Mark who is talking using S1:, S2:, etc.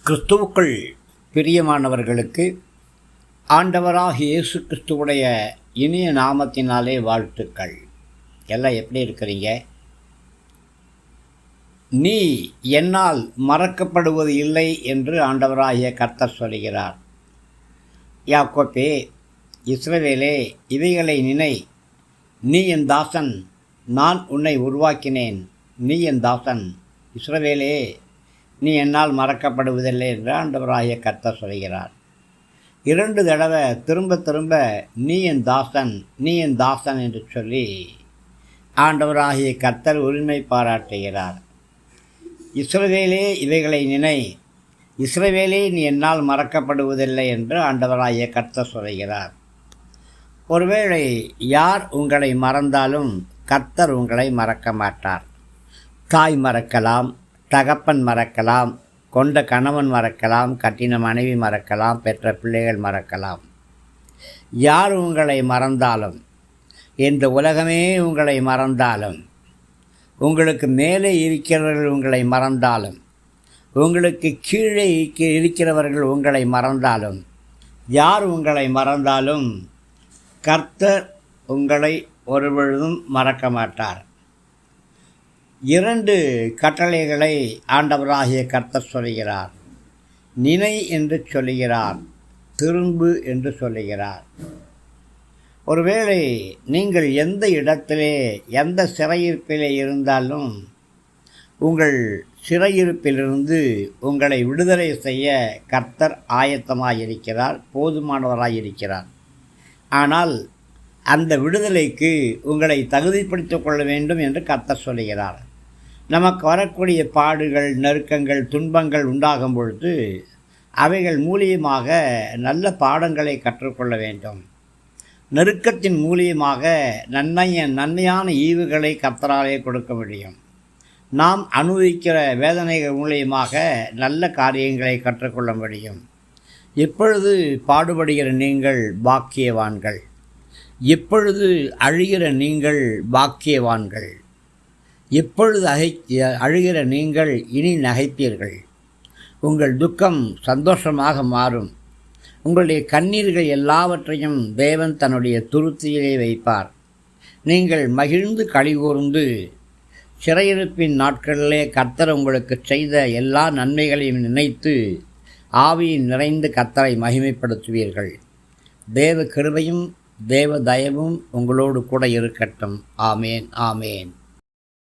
S1: கிறிஸ்துவுக்குள் பிரியமானவர்களுக்கு ஆண்டவராகிய இயேசு கிறிஸ்துவுடைய இனிய நாமத்தினாலே வாழ்த்துக்கள். எல்லாம் எப்படி இருக்கிறீங்க? நீ என்னால் மறக்கப்படுவது இல்லை என்று ஆண்டவராகிய கர்த்தர் சொல்கிறார். யாக்கோபே, இஸ்ரவேலே, இவைகளை நினை. நீ என் தாசன், நான் உன்னை உருவாக்கினேன். நீ என் தாசன். இஸ்ரவேலே, நீ என்னால் மறக்கப்படுவதில்லை என்று ஆண்டவராகிய கர்த்தர் சொல்கிறார். 2 தடவை திரும்ப நீ என் தாசன், நீ என் தாசன் என்று சொல்லி ஆண்டவராகிய கர்த்தர் உரிமை பாராட்டுகிறார். இஸ்ரவேலே, இவைகளை நினை. இஸ்ரவேலே, நீ என்னால் மறக்கப்படுவதில்லை என்று ஆண்டவராகிய கர்த்தர் சொல்கிறார். ஒருவேளை யார் உங்களை மறந்தாலும் கர்த்தர் உங்களை மறக்க மாட்டார். தாய் மறக்கலாம், தகப்பன் மறக்கலாம், கொண்ட கணவன் மறக்கலாம், கட்டின மனைவி மறக்கலாம், பெற்ற பிள்ளைகள் மறக்கலாம். யார் உங்களை மறந்தாலும், இந்த உலகமே உங்களை மறந்தாலும், உங்களுக்கு மேலே இருக்கிறவர்கள் உங்களை மறந்தாலும், உங்களுக்கு கீழே இருக்கிறவர்கள் உங்களை மறந்தாலும், யார் உங்களை மறந்தாலும் கர்த்தர் உங்களை ஒருபொழுதும் மறக்க மாட்டார். 2 கட்டளைகளை ஆண்டவராகிய கர்த்தர் சொல்கிறார். நினை என்று சொல்லுகிறார், திரும்பு என்று சொல்லுகிறார். ஒருவேளை நீங்கள் எந்த இடத்திலே, எந்த சிறையிருப்பிலே இருந்தாலும் உங்கள் சிறையிருப்பிலிருந்து உங்களை விடுதலை செய்ய கர்த்தர் ஆயத்தமாயிருக்கிறார், போதுமானவராயிருக்கிறார். ஆனால் அந்த விடுதலைக்கு உங்களை தகுதிப்படுத்திக் கொள்ள வேண்டும் என்று கர்த்தர் சொல்லுகிறார். நமக்கு வரக்கூடிய பாடுகள், நெருக்கங்கள், துன்பங்கள் உண்டாகும் பொழுது அவைகள் மூலியமாக நல்ல பாடங்களை கற்றுக்கொள்ள வேண்டும். நெருக்கத்தின் மூலியமாக நன்மையான ஈவுகளை கர்த்தராலே கொடுக்க முடியும். நாம் அனுபவிக்கிற வேதனைகள் மூலியமாக நல்ல காரியங்களை கற்றுக்கொள்ள முடியும். இப்பொழுது பாடுபடுகிற நீங்கள் பாக்கியவான்கள். இப்பொழுது அழுகிற நீங்கள் பாக்கியவான்கள். இப்பொழுது அழுகிற நீங்கள் இனி நகைப்பீர்கள். உங்கள் துக்கம் சந்தோஷமாக மாறும். உங்களுடைய கண்ணீர்கள் எல்லாவற்றையும் தேவன் தன்னுடைய துருத்தியிலே வைப்பார். நீங்கள் மகிழ்ந்து களிகூர்ந்து சிறையிருப்பின் நாட்களிலே கர்த்தர் உங்களுக்கு செய்த எல்லா நன்மைகளையும் நினைத்து ஆவியில் நிறைந்து கர்த்தரை மகிமைப்படுத்துவீர்கள். தேவ கிருபையும் தேவ தயவும் உங்களோடு கூட இருக்கட்டும். ஆமேன், ஆமேன்.